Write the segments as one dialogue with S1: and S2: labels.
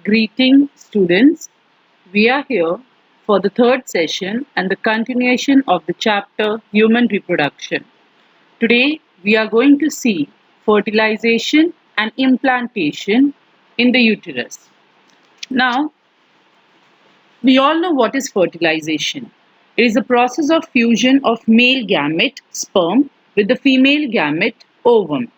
S1: Greeting students, we are here for the third session and the continuation of the chapter Human Reproduction. Today we are going to see fertilization and implantation in the uterus. Now, we all know what is fertilization. It is the process of fusion of male gamete, sperm, with the female gamete, ovum.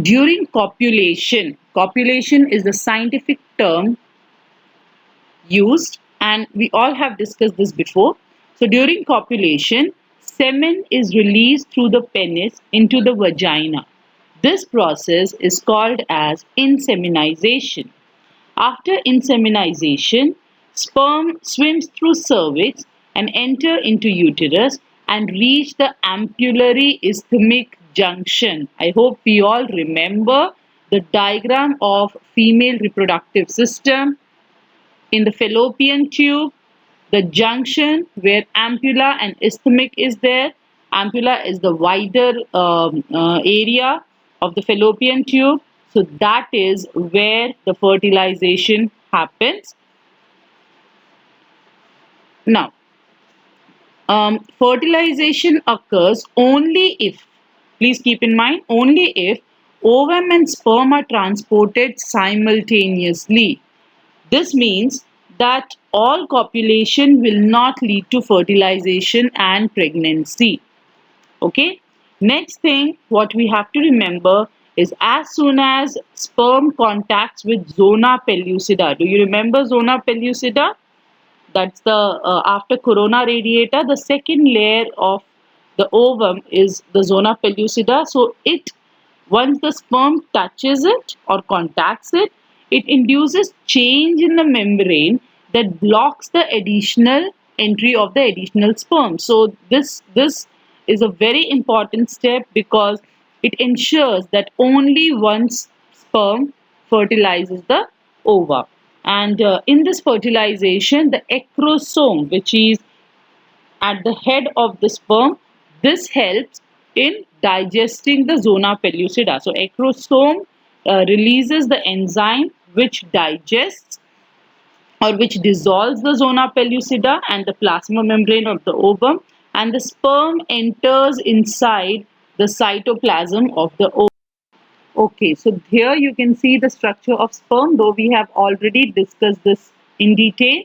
S1: During copulation, copulation is the scientific term used, and we all have discussed this before. So during copulation, semen is released through the penis into the vagina. This process is called as inseminization. After inseminization, sperm swims through cervix and enter into uterus and reach the ampullary isthmic junction. I hope we all remember the diagram of female reproductive system. In the fallopian tube, the junction where ampulla and isthmic is there. Ampulla is the wider area of the fallopian tube. So that is where the fertilization happens. Now, fertilization occurs only if, please keep in mind, only if ovum and sperm are transported simultaneously. This means that all copulation will not lead to fertilization and pregnancy. Okay. Next thing, what we have to remember is as soon as sperm contacts with zona pellucida. Do you remember zona pellucida? That's the after corona radiata, the second layer of the ovum is the zona pellucida. So it, once the sperm touches it or contacts it, it induces change in the membrane that blocks the additional entry of the additional sperm. So this is a very important step because it ensures that only one sperm fertilizes the ova. And in this fertilization, the acrosome, which is at the head of the sperm, this helps in digesting the zona pellucida. So acrosome releases the enzyme which digests or which dissolves the zona pellucida and the plasma membrane of the ovum, and the sperm enters inside the cytoplasm of the ovum. Okay, so here you can see the structure of sperm, though we have already discussed this in detail.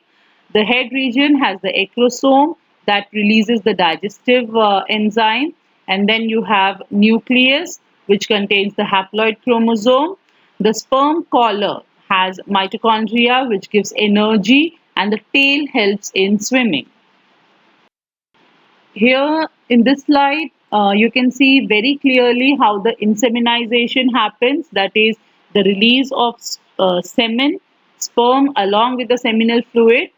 S1: The head region has the acrosome that releases the digestive enzyme, and then you have nucleus which contains the haploid chromosome. The sperm collar has mitochondria which gives energy, and the tail helps in swimming. Here in this slide, you can see very clearly how the inseminization happens. That is the release of semen, sperm along with the seminal fluid,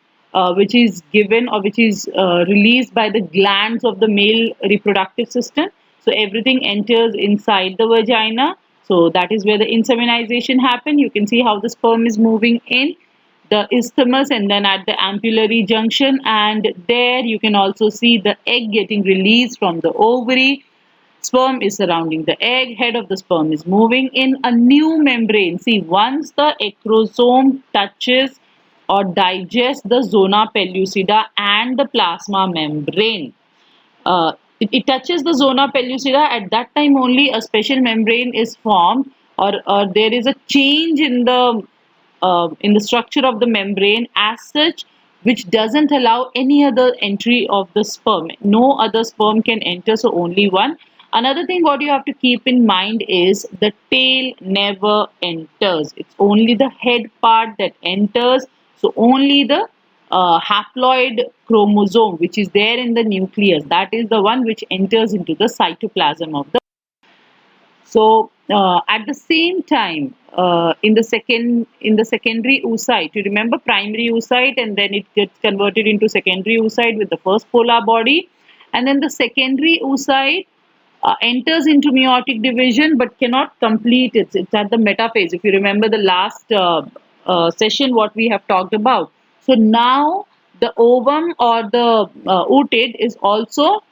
S1: which is given or which is released by the glands of the male reproductive system. So everything enters inside the vagina. So that is where the inseminization happens. You can see how the sperm is moving in the isthmus and then at the ampullary junction, and there you can also see the egg getting released from the ovary. Sperm is surrounding the egg, head of the sperm is moving in a new membrane. See, once the acrosome touches or digests the zona pellucida and the plasma membrane, it touches the zona pellucida. At that time only a special membrane is formed, or there is a change in the structure of the membrane as such, which doesn't allow any other entry of the sperm. No other sperm can enter, so only one. Another thing what you have to keep in mind is the tail never enters. It's only the head part that enters. So only the haploid chromosome which is there in the nucleus, that is the one which enters into the cytoplasm of the. So at the same time, in the secondary oocyte, you remember primary oocyte, and then it gets converted into secondary oocyte with the first polar body, and then the secondary oocyte enters into meiotic division but cannot complete it. It's at the metaphase. If you remember the last session, what we have talked about. So now the ovum or the ootid is also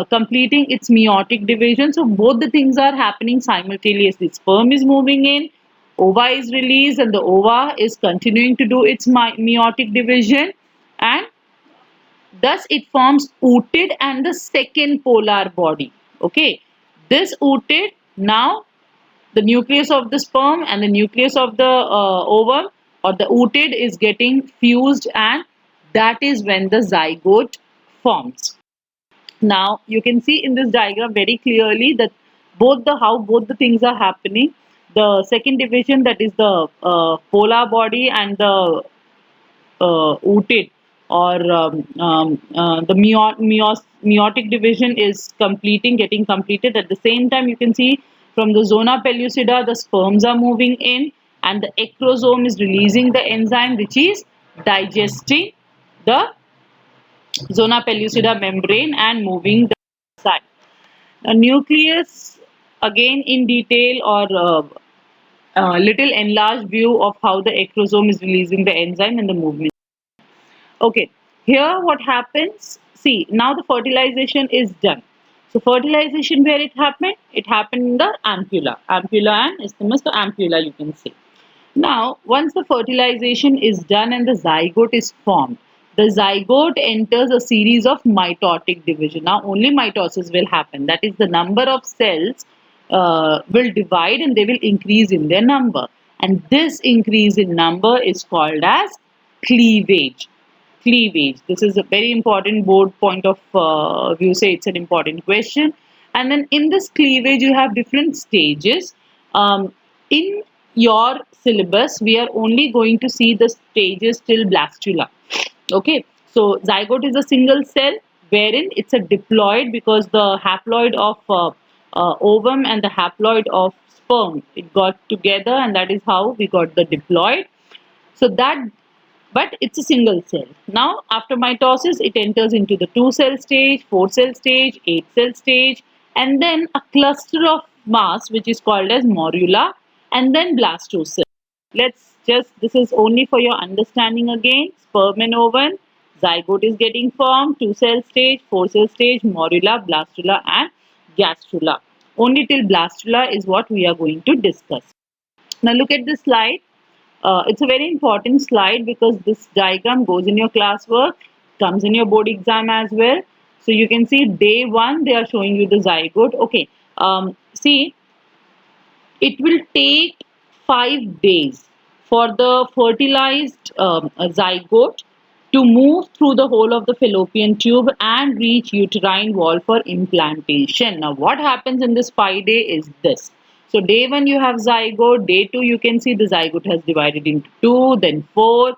S1: completing its meiotic division. So both the things are happening simultaneously. Sperm is moving in, ova is released, and the ova is continuing to do its meiotic division, and thus it forms ooted and the second polar body. Okay, this ooted, now the nucleus of the sperm and the nucleus of the ovum or the ooted is getting fused, and that is when the zygote forms. Now you can see in this diagram very clearly that both the things are happening. The second division, that is the polar body, and the ooted or the meiotic division is getting completed. At the same time, you can see from the zona pellucida, the sperms are moving in, and the ecrosome is releasing the enzyme which is digesting the zona pellucida membrane and moving the side. A nucleus, again in detail or little enlarged view of how the ecrosome is releasing the enzyme and the movement. Okay, here what happens? See, now the fertilization is done. So fertilization, where it happened? It happened in the ampulla and isthmus, the ampulla you can say. Now, once the fertilization is done and the zygote is formed, the zygote enters a series of mitotic division. Now, only mitosis will happen. That is, the number of cells will divide and they will increase in their number. And this increase in number is called as cleavage. Cleavage. This is a very important board point of view. Say it's an important question. And then in this cleavage, you have different stages. In your syllabus, we are only going to see the stages till blastula. Okay, so zygote is a single cell wherein it's a diploid, because the haploid of ovum and the haploid of sperm, it got together, and that is how we got the diploid. So that, but it's a single cell. Now after mitosis, it enters into the 2-cell stage, 4-cell stage, 8-cell stage, and then a cluster of mass which is called as morula, and then blastocyst. This is only for your understanding again. Sperm and ovum, zygote is getting formed, 2-cell stage, 4-cell stage, morula, blastula and gastrula. Only till blastula is what we are going to discuss. Now look at this slide. It's a very important slide because this diagram goes in your classwork, comes in your board exam as well. So you can see day 1 they are showing you the zygote. Okay, see, it will take 5 days for the fertilized zygote to move through the whole of the fallopian tube and reach uterine wall for implantation. Now what happens in this 5 days is this. So day 1 you have zygote, day 2 you can see the zygote has divided into 2, then 4,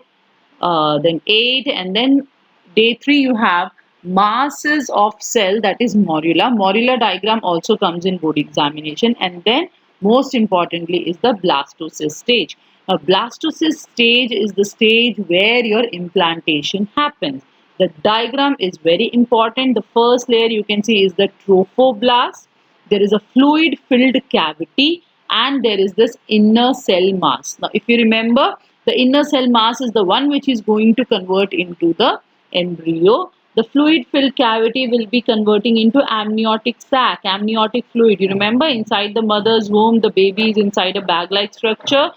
S1: then 8, and then day 3 you have masses of cell, that is morula. Morula diagram also comes in board examination, and then most importantly is the blastocyst stage. Now blastocyst stage is the stage where your implantation happens. The diagram is very important. The first layer you can see is the trophoblast. There is a fluid filled cavity, and there is this inner cell mass. Now if you remember, the inner cell mass is the one which is going to convert into the embryo. The fluid filled cavity will be converting into amniotic sac, amniotic fluid. You remember, inside the mother's womb, the baby is inside a bag-like structure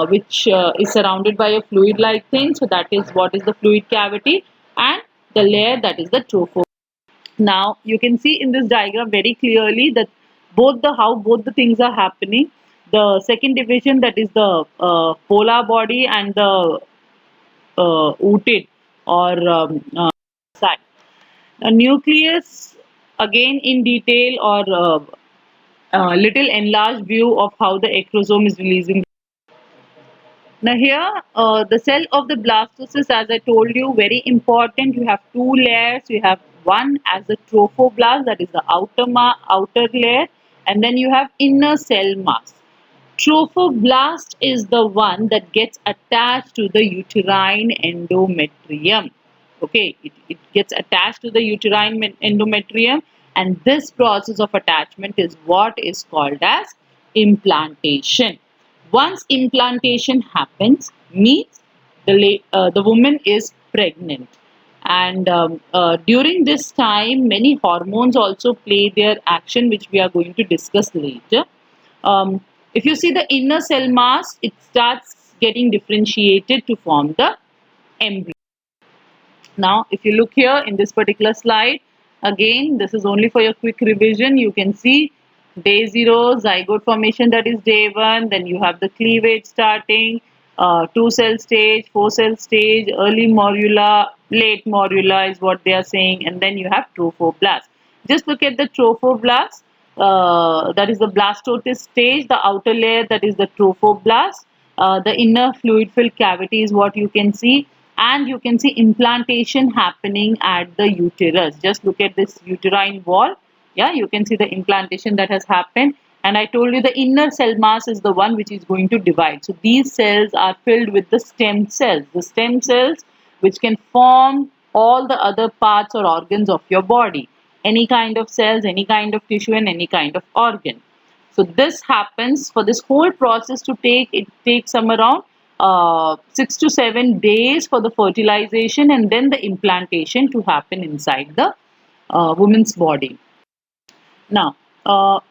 S1: which is surrounded by a fluid-like thing. So that is what is the fluid cavity, and the layer, that is the tropho. Now you can see in this diagram very clearly that how both the things are happening. The second division, that is the polar body, and the ooted or side. A nucleus, again in detail or little enlarged view of how the ecrosome is releasing. Now here, the cell of the blastocyst, as I told you, very important. You have 2 layers. You have one as the trophoblast, that is the outer layer, and then you have inner cell mass. Trophoblast is the one that gets attached to the uterine endometrium. Okay, it gets attached to the uterine endometrium, and this process of attachment is what is called as implantation. Once implantation happens, means the woman is pregnant, and during this time many hormones also play their action, which we are going to discuss later. If you see the inner cell mass, it starts getting differentiated to form the embryo. Now, if you look here in this particular slide, again, this is only for your quick revision. You can see day 0, zygote formation, that is day 1. Then you have the cleavage starting, 2-cell stage, 4-cell stage, early morula, late morula is what they are saying. And then you have trophoblast. Just look at the trophoblast. That is the blastocyst stage, the outer layer, that is the trophoblast. The inner fluid filled cavity is what you can see, and you can see implantation happening at the uterus. Just look at this uterine wall. Yeah, you can see the implantation that has happened. And I told you the inner cell mass is the one which is going to divide. So these cells are filled with the stem cells. The stem cells which can form all the other parts or organs of your body. Any kind of cells, any kind of tissue, and any kind of organ. So this happens for this whole process to take, it takes some around 6 to 7 days for the fertilization and then the implantation to happen inside the woman's body. Now,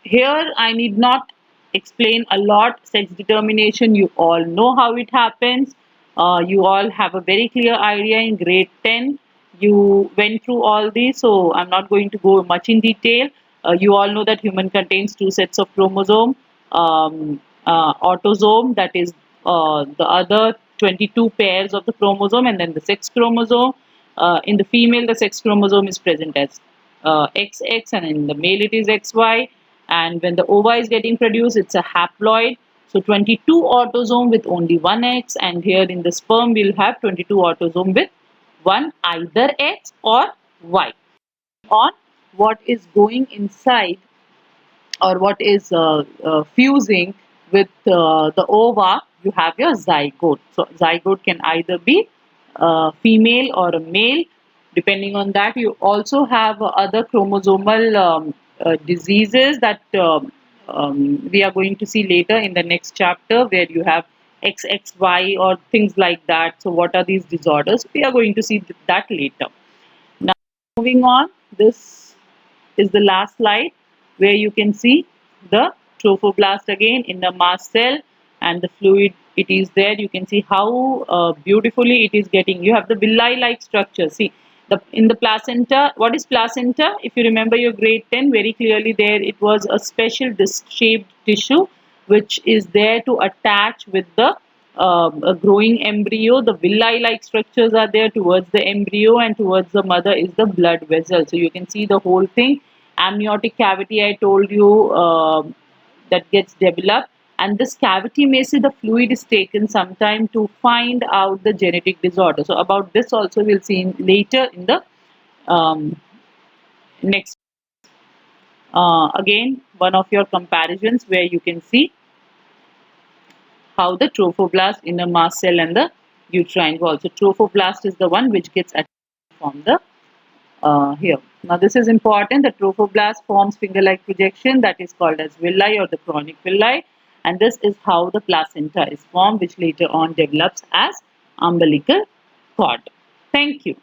S1: here I need not explain a lot. Sex determination, you all know how it happens. You all have a very clear idea in grade 10. You went through all these, so I'm not going to go much in detail. You all know that human contains 2 sets of chromosome, autosome, that is the other 22 pairs of the chromosome, and then the sex chromosome. In the female, the sex chromosome is present as XX, and in the male it is XY. And when the ova is getting produced, it's a haploid. So 22 autosome with only one X, and here in the sperm we'll have 22 autosome with one either X or Y. On what is going inside or what is fusing with the ova, you have your zygote. So zygote can either be female or a male. Depending on that, you also have other chromosomal diseases that we are going to see later in the next chapter, where you have XXY or things like that. So what are these disorders? We are going to see that later. Now, moving on, this is the last slide where you can see the trophoblast again in the mast cell, and the fluid, it is there. You can see how beautifully it is getting. You have the villi like structure. See, in the placenta, what is placenta? If you remember your grade 10 very clearly, there it was a special disc shaped tissue which is there to attach with the a growing embryo. The villi like structures are there towards the embryo, and towards the mother is the blood vessel. So you can see the whole thing. Amniotic cavity, I told you, that gets developed, and this cavity may see the fluid is taken sometime to find out the genetic disorder. So about this also we'll see later in the um, next. Again, one of your comparisons where you can see how the trophoblast, inner mast cell, and the uterine wall. So trophoblast is the one which gets attached from the here. Now this is important. The trophoblast forms finger-like projection that is called as villi or the chronic villi, and this is how the placenta is formed, which later on develops as umbilical cord. Thank you.